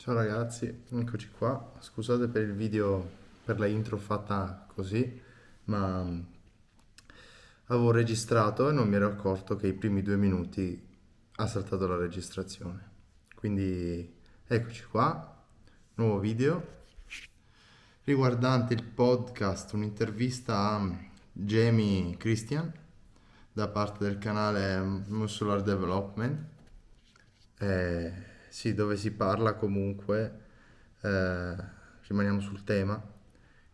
Ciao ragazzi, eccoci qua. Scusate per il video, per la intro fatta così, ma avevo registrato e non mi ero accorto che i primi 2 minuti ha saltato la registrazione. Quindi eccoci qua, nuovo video riguardante il podcast, un'intervista a Jamie Christian da parte del canale Muscular Development. Sì, dove si parla comunque, rimaniamo sul tema,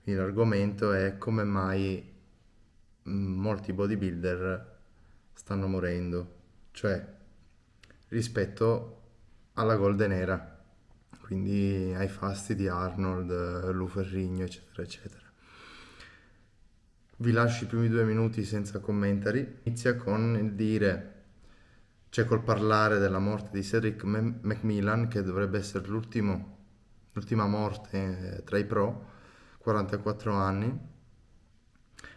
quindi l'argomento è come mai molti bodybuilder stanno morendo, cioè rispetto alla Golden Era, quindi ai fasti di Arnold, Lou Ferrigno, eccetera, eccetera. Vi lascio i primi 2 minuti senza commentari. Inizia con il dire, cioè col parlare della morte di Cedric McMillan, che dovrebbe essere l'ultima morte tra i pro, 44 anni,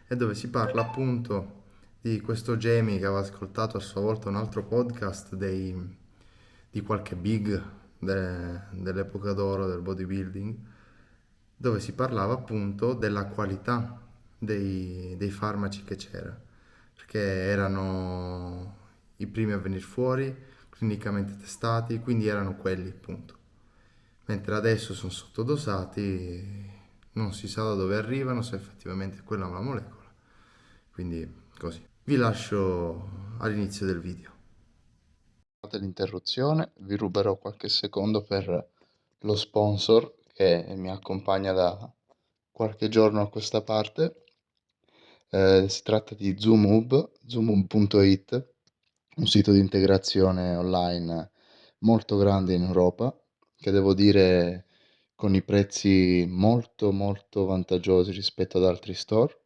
e dove si parla appunto di questo Jamie che aveva ascoltato a sua volta un altro podcast di qualche big dell'epoca d'oro del bodybuilding, dove si parlava appunto della qualità dei farmaci che c'era, perché erano i primi a venire fuori, clinicamente testati, quindi erano quelli appunto. Mentre adesso sono sottodosati, non si sa da dove arrivano, se effettivamente quella è una molecola. Quindi così. Vi lascio all'inizio del video. L'interruzione, vi ruberò qualche secondo per lo sponsor che mi accompagna da qualche giorno a questa parte. Si tratta di zoomhub.it, un sito di integrazione online molto grande in Europa, che devo dire con i prezzi molto molto vantaggiosi rispetto ad altri store.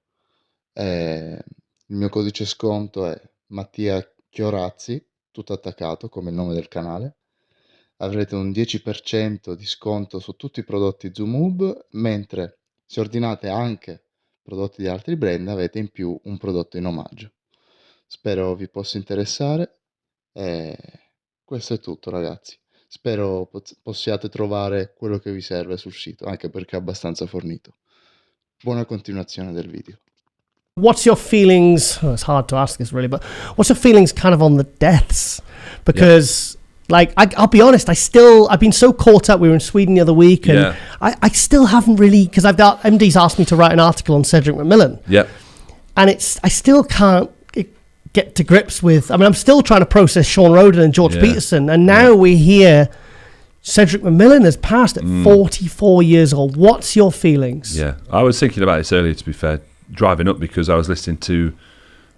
Il mio codice sconto è Mattia Chiorazzi, tutto attaccato come il nome del canale. Avrete un 10% di sconto su tutti i prodotti Zoomhub, mentre se ordinate anche prodotti di altri brand avete in più un prodotto in omaggio. Spero vi possa interessare e questo è tutto ragazzi. Spero possiate trovare quello che vi serve sul sito, anche perché è abbastanza fornito. Buona continuazione del video. What's your feelings? Oh, it's hard to ask this really, but what's your feelings kind of on the deaths? Because I'll be honest, I've been so caught up. We were in Sweden the other week, and I still haven't really, because I've got MD's asked me to write an article on Cedric McMillan. Yeah. And I still can't get to grips with. I mean, I'm still trying to process Sean Roden and George Peterson, and now we hear Cedric McMillan has passed at 44 years old. What's your feelings? Yeah, I was thinking about this earlier, to be fair, driving up, because I was listening to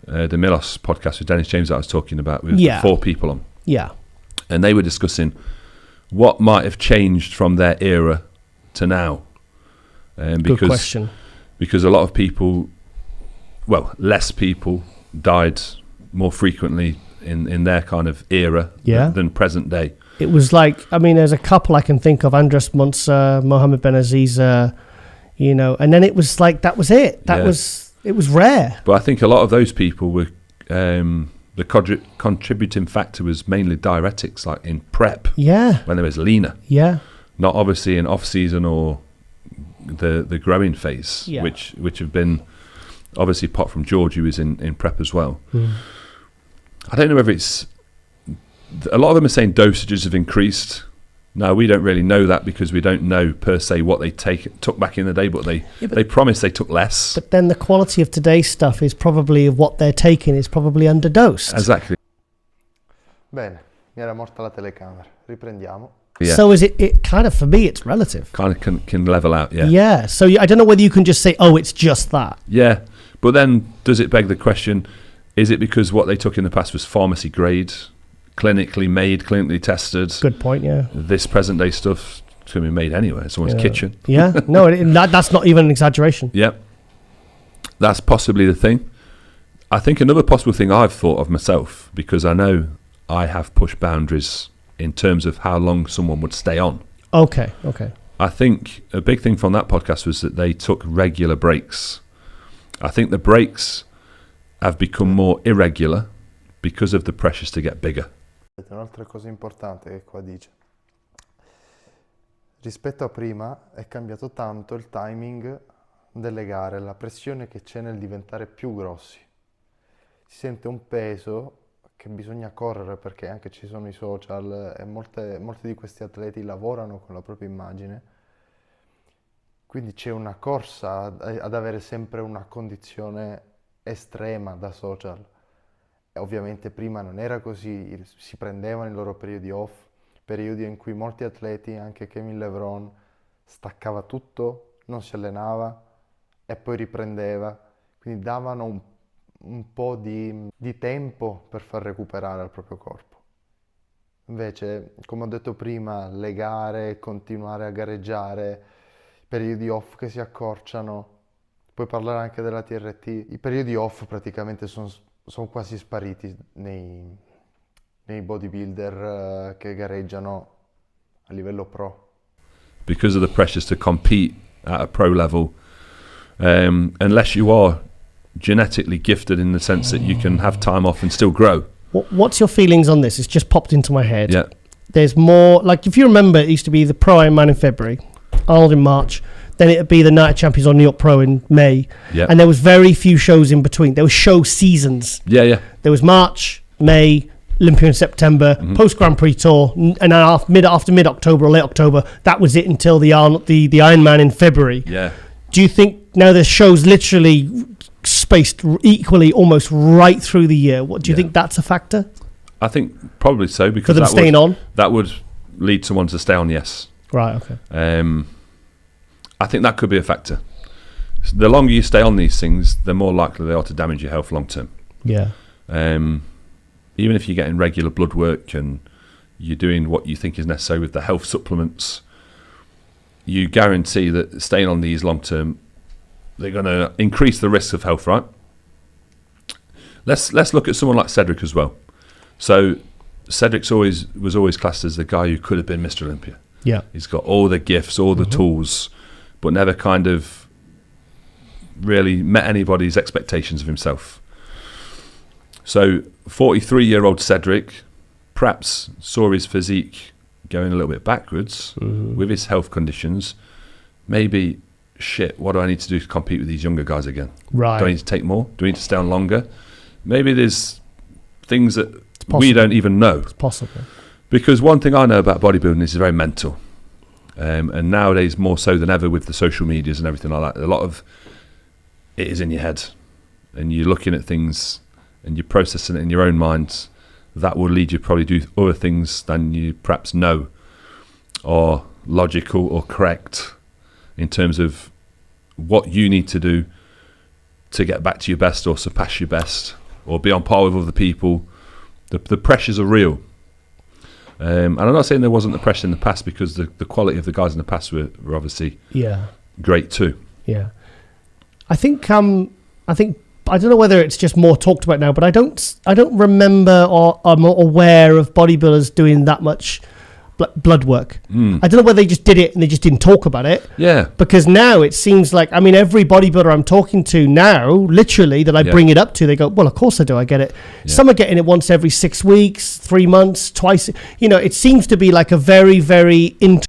the Milos podcast with Dennis James that I was talking about with 4 people on. Yeah. And they were discussing what might have changed from their era to now. Good question. Because a lot of people, well, less people died more frequently in their kind of era than present day. It was like, I mean, there's a couple I can think of, Andres Munzer, Mohammed Benaziz, and then it was like, that was it. It was rare. But I think a lot of those people were, the contributing factor was mainly diuretics, like in prep. Yeah. When there was leaner. Yeah. Not obviously in off-season or the growing phase, which have been, obviously apart from George, who was in prep as well. I don't know whether it's, a lot of them are saying dosages have increased. Now, we don't really know that because we don't know per se what they took back in the day, but they promised they took less. But then the quality of today's stuff is probably, what they're taking is probably underdosed. Exactly. Bene, mi era morta la telecamera. Riprendiamo. Yeah. So is it kind of, for me, it's relative. Kind of can level out, yeah. Yeah, so I don't know whether you can just say, oh, it's just that. Yeah, but then does it beg the question, is it because what they took in the past was pharmacy grade, clinically made, clinically tested? Good point, yeah. This present day stuff can be made anywhere in someone's kitchen. Yeah, no, that's not even an exaggeration. Yep. That's possibly the thing. I think another possible thing I've thought of myself, because I know I have pushed boundaries in terms of how long someone would stay on. Okay. I think a big thing from that podcast was that they took regular breaks. I think the breaks have become more irregular because of the pressures to get bigger. Un'altra cosa importante che qua dice. rispetto a prima è cambiato tanto il timing delle gare, la pressione che c'è nel diventare più grossi. Si sente un peso che bisogna correre perché anche ci sono i social e molti di questi atleti lavorano con la propria immagine. Quindi c'è una corsa ad avere sempre una condizione estrema da social. E ovviamente prima non era così, si prendevano i loro periodi off, periodi in cui molti atleti, anche Kevin LeBron, staccava tutto, non si allenava e poi riprendeva. Quindi davano un po' di tempo per far recuperare al proprio corpo. Invece, come ho detto prima, le gare, continuare a gareggiare, periodi off che si accorciano, puoi parlare anche della TRT, i periodi off praticamente sono quasi spariti nei bodybuilder che gareggiano a livello pro. Because of the pressures to compete at a pro level, unless you are genetically gifted in the sense that you can have time off and still grow. What's your feelings on this? It's just popped into my head. Yeah. There's more, like if you remember, it used to be the Pro Ironman in February, Arnold in March, then it'd be the Night of Champions or New York Pro in May. Yeah. And there was very few shows in between. There were show seasons. Yeah. There was March, May, Olympia in September, post Grand Prix tour, and then after mid-October or late October, that was it until the Ironman in February. Yeah. Do you think now there's shows literally spaced equally almost right through the year? What do you think that's a factor? I think probably so, because for them staying on? That would lead someone to stay on, yes. Right, okay. I think that could be a factor. The longer you stay on these things, the more likely they are to damage your health long term. Yeah. Even if you're getting regular blood work and you're doing what you think is necessary with the health supplements, you guarantee that staying on these long term, they're going to increase the risk of health, right? Let's look at someone like Cedric as well. So Cedric's was always classed as the guy who could have been Mr. Olympia. Yeah. He's got all the gifts, all the tools, but never kind of really met anybody's expectations of himself. So 43-year-old Cedric perhaps saw his physique going a little bit backwards with his health conditions. Maybe, shit, what do I need to do to compete with these younger guys again? Right. Do I need to take more? Do I need to stay on longer? Maybe there's things that we don't even know. It's possible. Because one thing I know about bodybuilding is it's very mental. And nowadays, more so than ever with the social medias and everything like that, a lot of it is in your head. And you're looking at things and you're processing it in your own mind. That will lead you to probably do other things than you perhaps know are logical or correct in terms of what you need to do to get back to your best or surpass your best or be on par with other people. The pressures are real. And I'm not saying there wasn't the pressure in the past, because the quality of the guys in the past were obviously great too. Yeah. I think I don't know whether it's just more talked about now, but I don't remember or I'm not aware of bodybuilders doing that much blood work. I don't know whether they just did it and they just didn't talk about it. Yeah. Because now it seems like, I mean, every bodybuilder I'm talking to now, literally, that I bring it up to, they go, well, of course I do, I get it. Yeah. Some are getting it once every 6 weeks, 3 months, twice. You know, it seems to be like a very, very